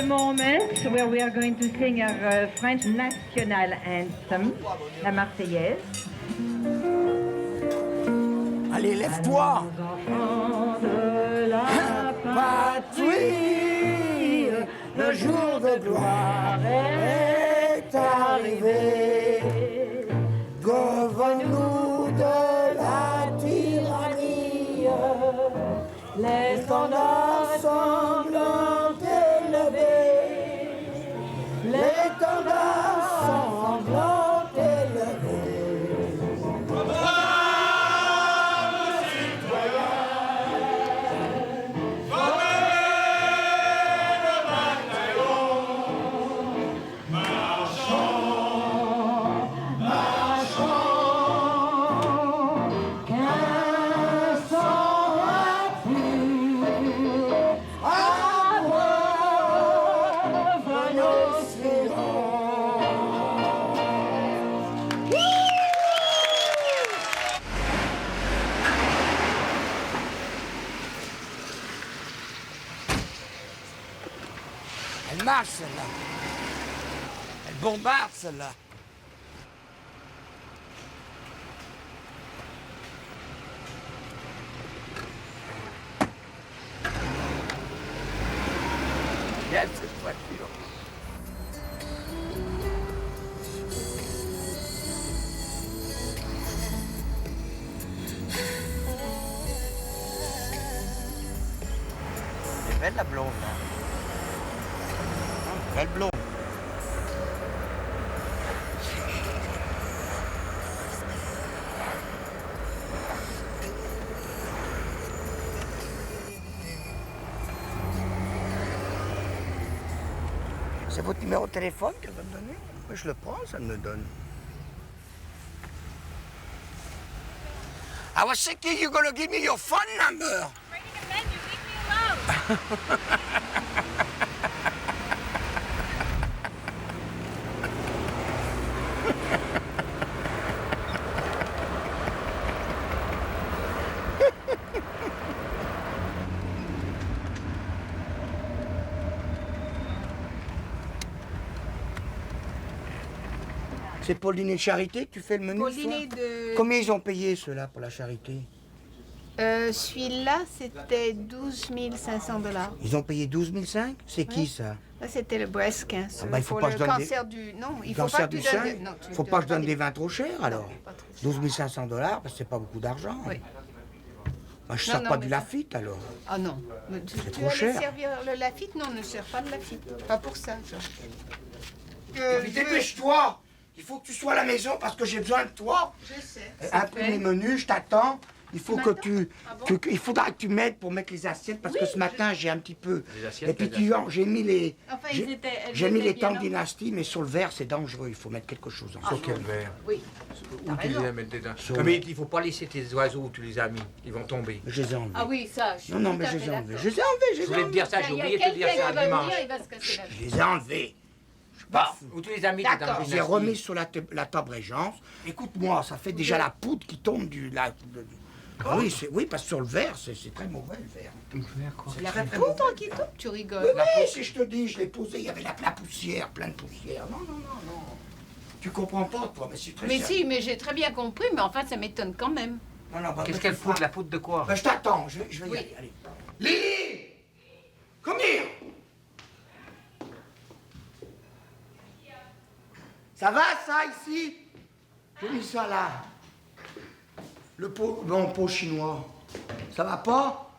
Speaker 5: the moment where we are going to sing our French national anthem, la Marseillaise.
Speaker 21: Allez, lève-toi.
Speaker 5: De la
Speaker 21: Patrie, le jour de gloire est arrivé. Gouverne-nous de la tyrannie, l'étendard sanglant élevé, l'étendard sanglant élevé. Elle marche, celle-là. Elle bombarde, celle-là. Regarde cette voiture. Elle est belle, la blonde, là. Belle blonde. C'est votre numéro de téléphone qu'elle va me donner? Moi, je le prends, ça me le donne. I was thinking you're gonna give me your phone number. C'est pour le dîner de charité que tu fais le menu?
Speaker 4: Pour le dîner de...
Speaker 21: Combien ils ont payé ceux-là pour la charité?
Speaker 4: Celui-là, c'était 12 500 $.
Speaker 21: Ils ont payé 12 500? C'est qui ça?
Speaker 4: Là, c'était le breast cancer.
Speaker 21: Ah bah, il faut
Speaker 4: pour
Speaker 21: pas
Speaker 4: le
Speaker 21: que je donne
Speaker 4: cancer
Speaker 21: des...
Speaker 4: du... Non, il faut
Speaker 21: cancer
Speaker 4: pas que
Speaker 21: du
Speaker 4: tu
Speaker 21: sein?
Speaker 4: donnes... Non, tu
Speaker 21: Faut pas que je donne
Speaker 4: pas
Speaker 21: des vins trop chers alors? 12 500 $, parce que c'est pas beaucoup d'argent.
Speaker 4: Oui.
Speaker 21: Bah, je ne
Speaker 4: Non,
Speaker 21: sers
Speaker 4: non,
Speaker 21: pas
Speaker 4: mais
Speaker 21: du
Speaker 4: ça-
Speaker 21: Lafite alors.
Speaker 4: Ah non. Mais tu
Speaker 21: trop
Speaker 4: allais
Speaker 21: cher.
Speaker 4: servir le Lafite? Non, ne sers pas de Lafite. Pas pour ça, Georges.
Speaker 21: Mais dépêche-toi! Il faut que tu sois à la maison parce que j'ai besoin de toi.
Speaker 4: Je sais.
Speaker 21: Imprime les menus, je t'attends. Il faut que tu,
Speaker 4: Ah bon?
Speaker 21: il faudra que tu m'aides pour mettre les assiettes parce que ce matin j'ai un petit peu.
Speaker 12: Les assiettes,
Speaker 21: Et puis
Speaker 12: les
Speaker 21: j'ai mis les,
Speaker 4: Enfin,
Speaker 21: j'ai
Speaker 4: elles
Speaker 21: j'ai mis
Speaker 4: étaient
Speaker 21: les
Speaker 4: bien
Speaker 21: temps de dynastie, mais sur le verre c'est dangereux. Il faut mettre quelque chose en
Speaker 9: Sur quel verre?
Speaker 4: Oui.
Speaker 9: Où tu les as mis dedans?
Speaker 21: Sur
Speaker 9: Mais
Speaker 21: le-
Speaker 9: il faut pas laisser tes oiseaux où tu les as mis. Ils vont tomber.
Speaker 21: Je les ai enlevés.
Speaker 4: Ah oui, ça, je suis
Speaker 21: Non,
Speaker 4: tout
Speaker 21: mais
Speaker 4: à
Speaker 21: je
Speaker 4: fait
Speaker 21: les ai enlevés.
Speaker 4: d'accord.
Speaker 21: Je les ai enlevés, je
Speaker 9: Je
Speaker 21: les ai
Speaker 9: voulais te
Speaker 21: enlevés.
Speaker 9: dire ça, j'ai
Speaker 4: Il y a
Speaker 9: oublié de te dire
Speaker 4: quelqu'un
Speaker 9: ça
Speaker 4: qui va
Speaker 9: dimanche.
Speaker 4: venir, il va se casser la
Speaker 21: Je les ai enlevés.
Speaker 9: Où tu les as mis tes
Speaker 4: D'accord.
Speaker 9: dents de
Speaker 21: J'ai
Speaker 9: dynastie?
Speaker 21: remis sur la table régence. Écoute-moi, ça fait déjà la poudre qui tombe du. Ah oui, oui, parce que sur le verre, c'est très mauvais le verre.
Speaker 4: C'est la poudre qui tombe, tu rigoles.
Speaker 21: Oui, si je te dis, je l'ai posé, il y avait la poussière, plein de poussière. Non, non, non, non. Tu comprends pas, toi, mais c'est très
Speaker 4: Mais
Speaker 21: sérieux.
Speaker 4: si, mais j'ai très bien compris, mais enfin, ça m'étonne quand même.
Speaker 21: Non, non, bah,
Speaker 9: Qu'est-ce
Speaker 21: bah,
Speaker 9: qu'elle
Speaker 21: tu
Speaker 9: fout?
Speaker 21: feras-
Speaker 9: La poudre de quoi?
Speaker 21: Bah, je t'attends, je vais y
Speaker 4: Oui.
Speaker 21: aller. Allez. Lily! Come here! Ça va, ça, ici? J'ai mis ça là. Le pot chinois. Ça va pas?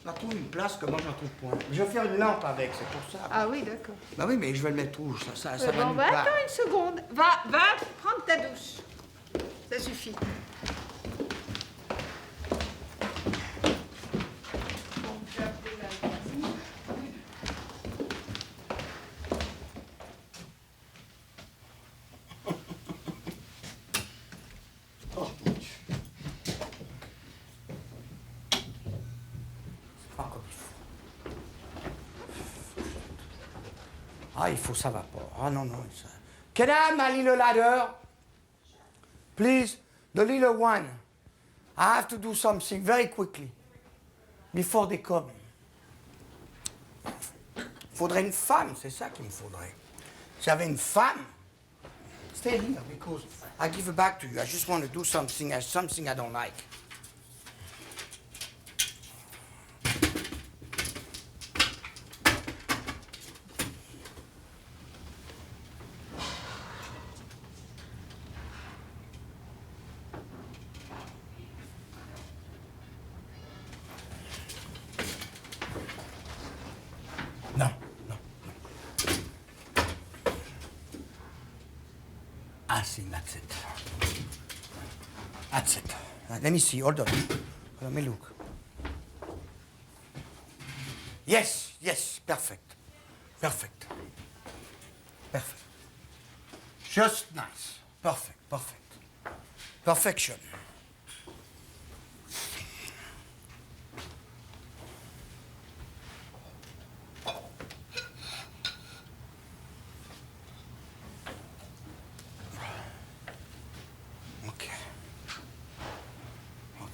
Speaker 21: Ça trouve une place que moi, j'en trouve point. Je vais faire une lampe avec, c'est pour ça.
Speaker 4: Ah oui, d'accord.
Speaker 21: Bah oui, mais je vais le mettre rouge, ça va
Speaker 4: Bon,
Speaker 21: nous
Speaker 4: bah,
Speaker 21: plaire.
Speaker 4: attends une seconde. Va prendre ta douche. Ça suffit.
Speaker 21: Ah, il faut, ça va pas. Ah non, non. Ça... Can I have my little ladder? Please, the little one. I have to do something very quickly. Before they come. faudrait une femme, c'est ça qu'il me faudrait. Si j'avais une femme, stay here because I give it back to you. I just want to do something I don't like. I think that's it. That's it. Let me see, hold on. Let me look. Yes, yes, perfect. Perfect. Perfect. Just nice. Perfect, perfect. Perfection.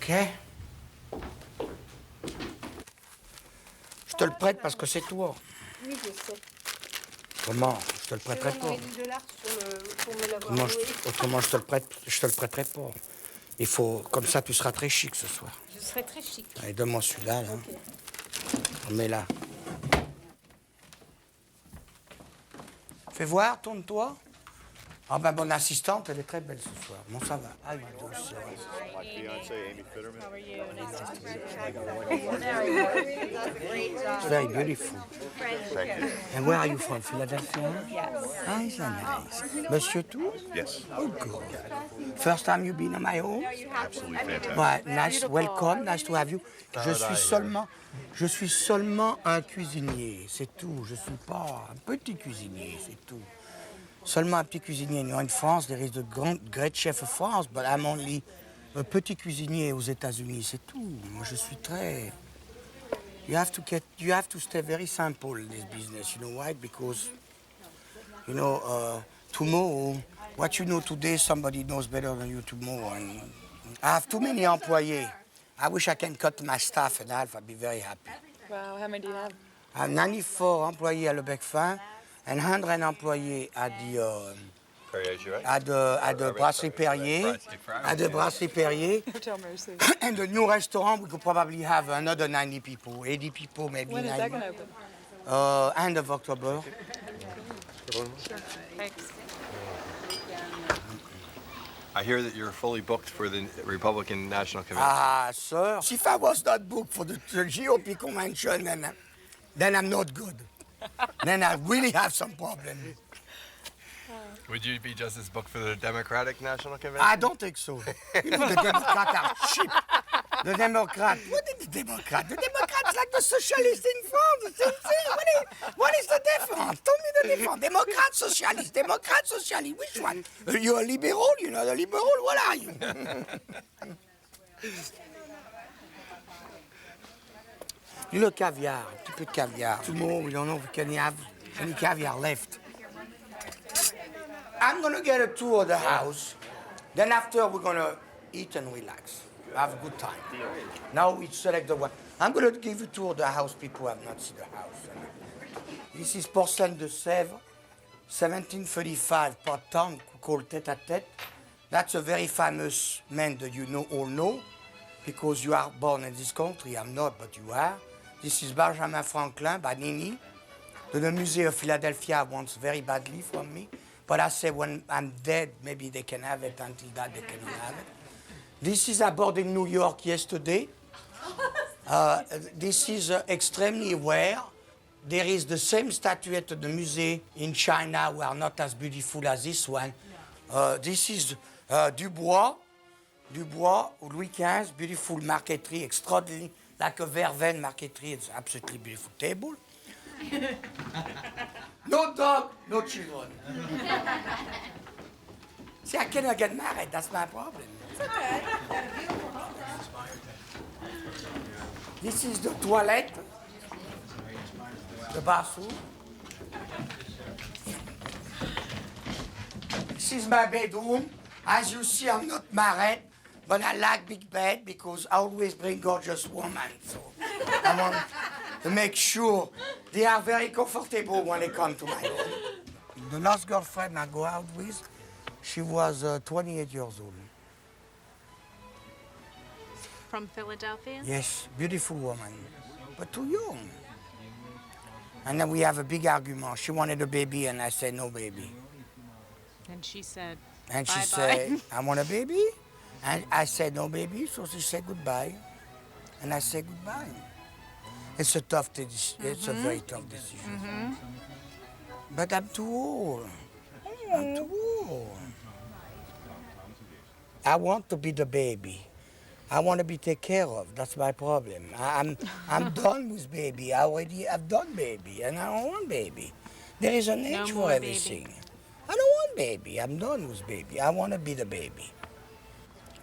Speaker 21: Ok. Je te le prête parce que c'est toi.
Speaker 4: Oui, je sais.
Speaker 21: Comment? Je te le prêterai pas.
Speaker 4: $10 pour me l'avoir
Speaker 21: Autrement,
Speaker 4: loué.
Speaker 21: autrement, je te le prêterai pas. Il faut, comme ça, tu seras très chic ce soir.
Speaker 4: Je serai très chic.
Speaker 21: Allez, donne-moi celui-là, là.
Speaker 4: Ok.
Speaker 21: Mets-la. Fais voir, tourne-toi. Ah ben, bonne assistante, elle est très belle ce soir. Bon, ça va. Ah, oui, douce.
Speaker 15: My fiance, Amy Fitterman. How are you?
Speaker 21: It's very beautiful.
Speaker 15: Thank you.
Speaker 21: And where are you from? Philadelphia?
Speaker 15: Yes.
Speaker 21: Ah, it's nice. Monsieur too?
Speaker 15: Yes.
Speaker 21: Oh, good. First time you've been in my home?
Speaker 15: Absolutely fantastic.
Speaker 21: Ouais, nice, welcome, nice to have you. Je suis seulement un cuisinier, c'est tout. Je suis pas un petit cuisinier, c'est tout. Seulement un petit cuisinier. You know, in France, there is the great chef of France, but I'm only a petit cuisinier aux États-Unis, c'est tout. Moi, je suis très. You have to stay very simple in this business. You know why? Because, you know, tomorrow, what you know today, somebody knows better than you tomorrow. And I have too many employés. I wish I can cut my staff in half. I'd be very happy.
Speaker 22: Wow, how many do you have?
Speaker 21: I have 94 employés à Le Bec-Fin and 100 employés à the Brasserie Perrier. At the Brasserie Perrier.
Speaker 22: Hotel Mercy.
Speaker 21: And the new restaurant, we could probably have another 90 people, 80 people, maybe.
Speaker 22: When is
Speaker 21: 90.
Speaker 22: that going to open?
Speaker 21: End of October.
Speaker 22: Sure. Thanks.
Speaker 23: I hear that you're fully booked for the Republican National Convention.
Speaker 21: Ah, sir. If I was not booked for the GOP convention, then I'm not good. Then I really have some problem.
Speaker 23: Would you be just as booked for the Democratic National Convention?
Speaker 21: I don't think so. You know, the Democrats are cheap. The Democrats. What is the Democrat? The Democrats like the socialists in France. The same thing. What is the difference? Tell me the difference. Democrat, socialist. Democrat, socialist. Which one? You're a liberal? You're not a liberal? What are you? Le caviar. Un petit peu de caviar. Tomorrow we don't know if we can have any caviar left. I'm going to get a tour of the house. Then after, we're going to eat and relax. Have a good time. Now we select the one. I'm going to give a tour of the house. People have not seen the house. This is Porcelaine de Sèvres, 1735, Portan, called Tête-à-Tête. That's a very famous man that you know all know, because you are born in this country. I'm not, but you are. This is Benjamin Franklin, Banini. The Museum of Philadelphia wants very badly from me. But I say when I'm dead, maybe they can have it. Until that, they cannot have it. This is I bought in New York yesterday. This is extremely rare. There is the same statuette at the museum in China, who are not as beautiful as this one. This is Dubois, Louis XV, beautiful marqueterie, extraordinary, like a Verlaine marqueterie. It's absolutely beautiful table. No dog, no children. See, I cannot get married. That's my problem. This is the toilet, the bathroom. This is my bedroom. As you see, I'm not married, but I like big bed because I always bring gorgeous women. So I want to make sure They are very comfortable when they come to my home. The last girlfriend I go out with, she was 28 years old.
Speaker 14: From Philadelphia?
Speaker 21: Yes, beautiful woman, but too young. And then we have a big argument. She wanted a baby, and I said, no baby.
Speaker 14: And she said,
Speaker 21: And she
Speaker 14: bye-bye.
Speaker 21: said, I want a baby. And I said, no baby, so she said goodbye. And I said goodbye. It's a tough decision. It's a very tough decision. But I'm too old. I'm too old. I want to be the baby. I want to be taken care of. That's my problem. I'm done with baby. I've done baby, and I don't want baby. There is an age for everything. I don't want baby. I'm done with baby. I want to be the baby.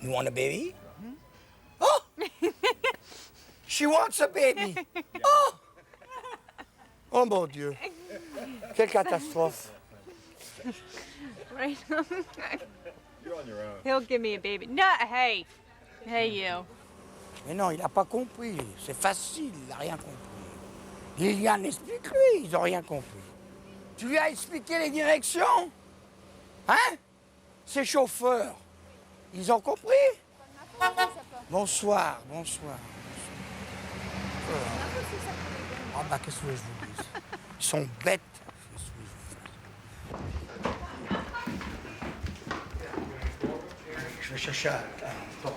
Speaker 21: You want a baby? Oh! She wants a baby. Oh! Oh mon Dieu. Quelle catastrophe.
Speaker 14: Right?
Speaker 23: You're on your own.
Speaker 14: He'll give me a baby. No, hey. Hey, you.
Speaker 21: Mais non, il n'a pas compris. C'est facile, il n'a rien compris. Liliane, explique-lui, ils n'ont rien compris. Tu lui as expliqué les directions? Hein? Ces chauffeurs, ils ont compris? Bonsoir, bonsoir. Ah bah, qu'est-ce que je vous dis? Ils sont bêtes. Je vais chercher un temps.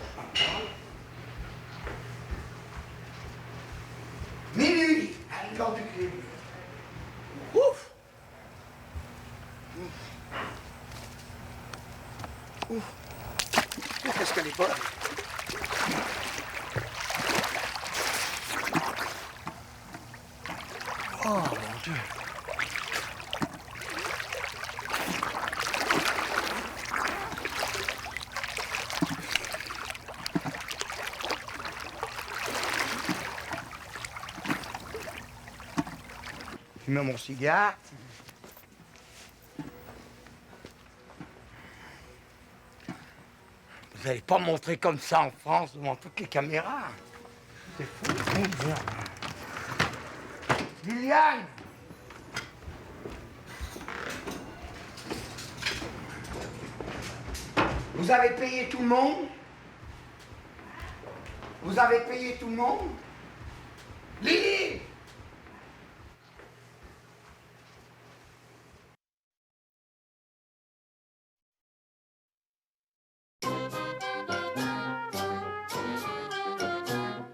Speaker 21: Minuit, à l'heure du crime. Ouf! Ouf! Qu'est-ce qu'elle est bonne! Oh mon Dieu! Je mets mon cigare. Vous n'allez pas montrer comme ça en France devant toutes les caméras. C'est fou. Liliane! Vous avez payé tout le monde? Vous avez payé tout le monde? Lily!